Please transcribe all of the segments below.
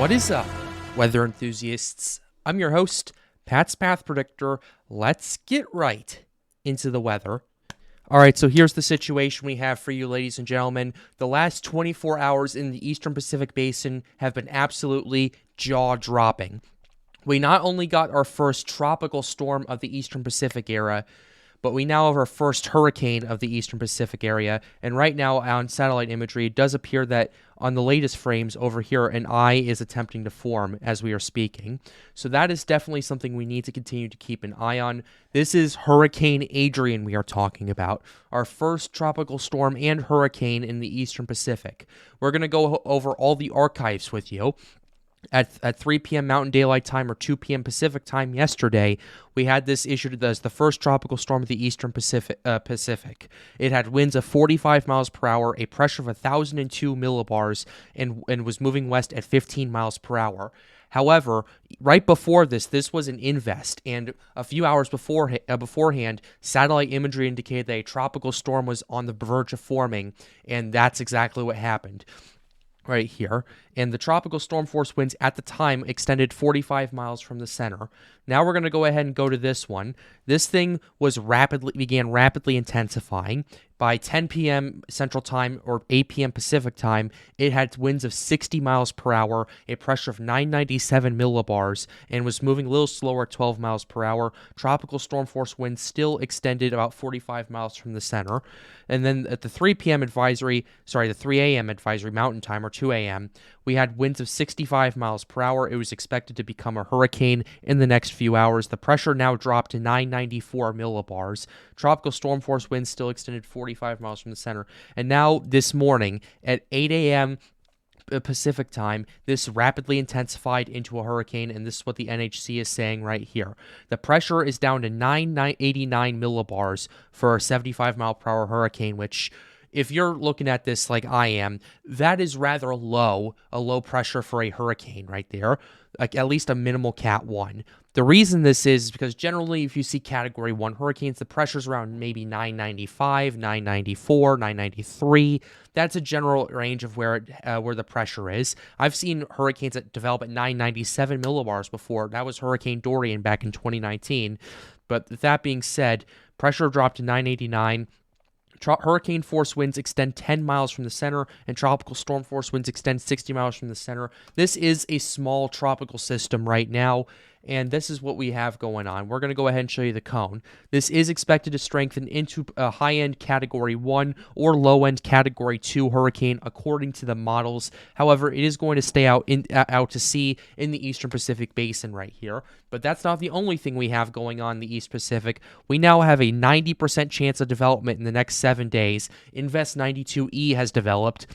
What is up, weather enthusiasts? I'm your host, Pat's Path Predictor. Let's get right into the weather. All right, so here's the situation we have for you, ladies and gentlemen. The last 24 hours in the Eastern Pacific Basin have been absolutely jaw-dropping. We not only got our first tropical storm of the Eastern Pacific era, but we now have our first hurricane of the Eastern Pacific area. And right now on satellite imagery, it does appear that on the latest frames over here, an eye is attempting to form as we are speaking. So that is definitely something we need to continue to keep an eye on. This is Hurricane Adrian we are talking about, our first tropical storm and hurricane in the Eastern Pacific. We're going to go over all the archives with you. At 3 p.m. Mountain Daylight Time or 2 p.m. Pacific Time yesterday, we had this issued as the first tropical storm of the Eastern Pacific. It had winds of 45 miles per hour, a pressure of 1,002 millibars, and was moving west at 15 miles per hour. However, right before this was an invest, and a few hours beforehand, satellite imagery indicated that a tropical storm was on the verge of forming, and that's exactly what happened right here. And the tropical storm force winds at the time extended 45 miles from the center. Now we're going to go ahead and go to this one. This thing began rapidly intensifying. By 10 p.m. Central Time or 8 p.m. Pacific Time, it had winds of 60 miles per hour, a pressure of 997 millibars, and was moving a little slower at 12 miles per hour. Tropical storm force winds still extended about 45 miles from the center. And then at the 3 a.m. advisory Mountain Time or 2 a.m., we had winds of 65 miles per hour. It was expected to become a hurricane in the next few hours. The pressure now dropped to 994 millibars. Tropical storm force winds still extended 45 miles from the center. And now this morning at 8 a.m. Pacific Time, this rapidly intensified into a hurricane, and this is what the NHC is saying right here. The pressure is down to 989 millibars for a 75 mile per hour hurricane, which, if you're looking at this like I am, that is rather low, a low pressure for a hurricane right there, like at least a minimal Cat 1. The reason this is because generally if you see Category 1 hurricanes, the pressure's around maybe 995, 994, 993. That's a general range of where the pressure is. I've seen hurricanes that develop at 997 millibars before. That was Hurricane Dorian back in 2019. But that being said, pressure dropped to 989. Hurricane force winds extend 10 miles from the center, and tropical storm force winds extend 60 miles from the center. This is a small tropical system right now, and this is what we have going on. We're going to go ahead and show you the cone. This is expected to strengthen into a high-end Category 1 or low-end Category 2 hurricane according to the models. However, it is going to stay out to sea in the Eastern Pacific Basin right here. But that's not the only thing we have going on in the East Pacific. We now have a 90% chance of development in the next 7 days. Invest 92E has developed.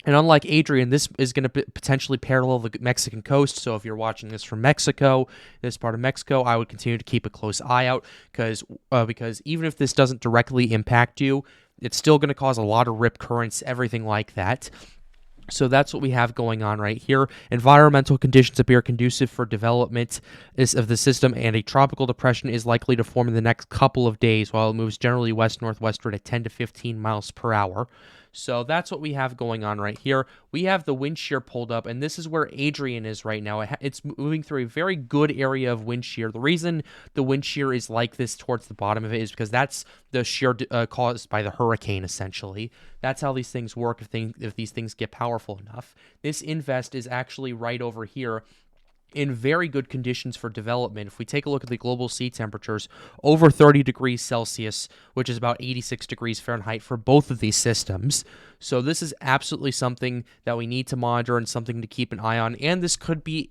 And unlike Adrian, this is going to potentially parallel the Mexican coast. So if you're watching this from Mexico, this part of Mexico, I would continue to keep a close eye out because even if this doesn't directly impact you, it's still going to cause a lot of rip currents, everything like that. So that's what we have going on right here. Environmental conditions appear conducive for development of the system, and a tropical depression is likely to form in the next couple of days while it moves generally west-northwestward at 10 to 15 miles per hour. So that's what we have going on right here. We have the wind shear pulled up, and this is where Adrian is right now. It's moving through a very good area of wind shear. The reason the wind shear is like this towards the bottom of it is because that's the shear caused by the hurricane, essentially. That's how these things work if these things get powerful enough. This invest is actually right over here in very good conditions for development. If we take a look at the global sea temperatures, over 30 degrees Celsius, which is about 86 degrees Fahrenheit for both of these systems. So this is absolutely something that we need to monitor and something to keep an eye on. And this could be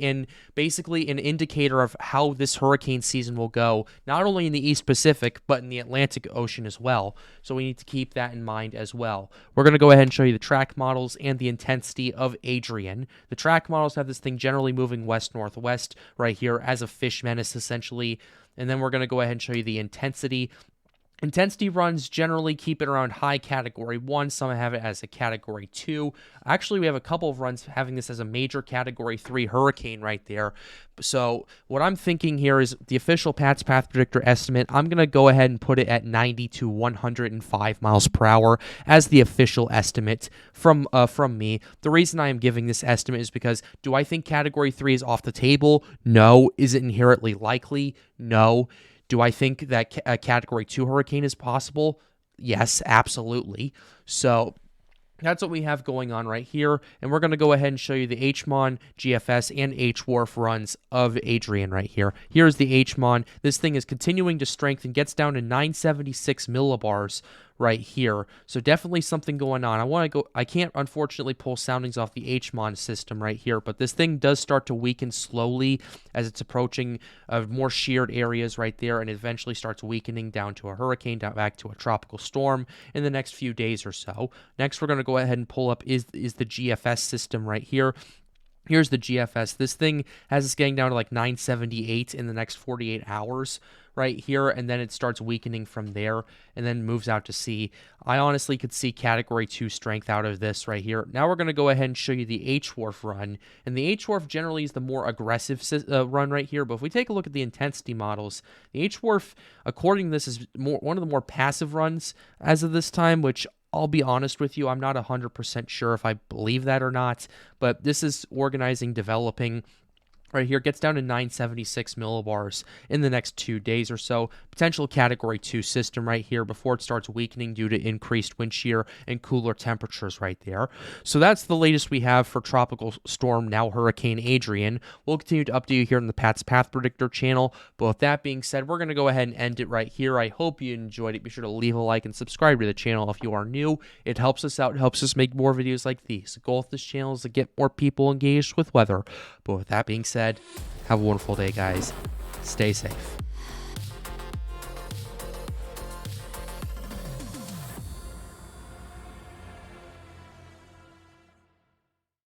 basically an indicator of how this hurricane season will go, not only in the East Pacific, but in the Atlantic Ocean as well. So we need to keep that in mind as well. We're going to go ahead and show you the track models and the intensity of Adrian. The track models have this thing generally moving west-northwest right here as a fish menace, essentially. And then we're going to go ahead and show you the intensity. Intensity runs generally keep it around high category 1. Some have it as a category 2. Actually, we have a couple of runs having this as a major category 3 hurricane right there. So what I'm thinking here is the official Pat's Path Predictor estimate. I'm going to go ahead and put it at 90 to 105 miles per hour as the official estimate from me. The reason I am giving this estimate is because, do I think category 3 is off the table? No. Is it inherently likely? No. Do I think that a category 2 hurricane is possible? Yes, absolutely. So that's what we have going on right here. And we're going to go ahead and show you the HMON, GFS, and HWRF runs of Adrian right here. Here's the HMON. This thing is continuing to strengthen, gets down to 976 millibars right here. So definitely something going on. I can't unfortunately pull soundings off the HMON system right here, but this thing does start to weaken slowly as it's approaching more sheared areas right there, and eventually starts weakening down to a hurricane, down back to a tropical storm in the next few days or so. Next, we're going to go ahead and pull up is the GFS system right here. Here's the GFS. This thing has us getting down to like 978 in the next 48 hours right here, and then it starts weakening from there and then moves out to sea. I honestly could see category 2 strength out of this right here. Now we're going to go ahead and show you the HWRF run, and the HWRF generally is the more aggressive run right here, but if we take a look at the intensity models, the HWRF, according to this, is one of the more passive runs as of this time, which I'll be honest with you, I'm not 100% sure if I believe that or not, but this is organizing, developing right here, gets down to 976 millibars in the next 2 days or so. Potential category 2 system right here before it starts weakening due to increased wind shear and cooler temperatures right there. So that's the latest we have for tropical storm, now Hurricane Adrian. We'll continue to update you here on the Pat's Path Predictor channel. But with that being said, we're going to go ahead and end it right here. I hope you enjoyed it. Be sure to leave a like and subscribe to the channel if you are new. It helps us out. It helps us make more videos like these. The goal of this channel is to get more people engaged with weather. But with that being said, have a wonderful day, guys. Stay safe.